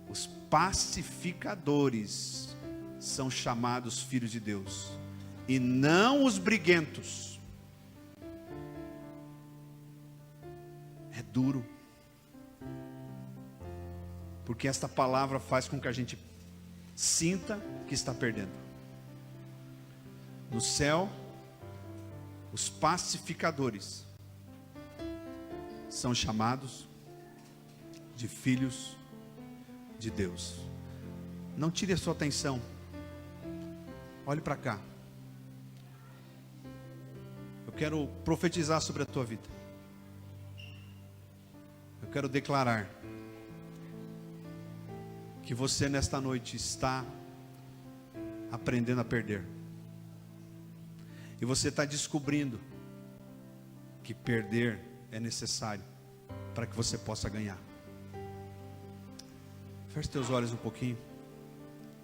os pacificadores são chamados filhos de Deus, e não os briguentos. É duro, porque esta palavra faz com que a gente sinta que está perdendo. No céu, os pacificadores são chamados de filhos de Deus. Não tire a sua atenção, olhe para cá. Eu quero profetizar sobre a tua vida. Eu quero declarar que você nesta noite está aprendendo a perder. E você está descobrindo que perder é necessário para que você possa ganhar. Feche teus olhos um pouquinho.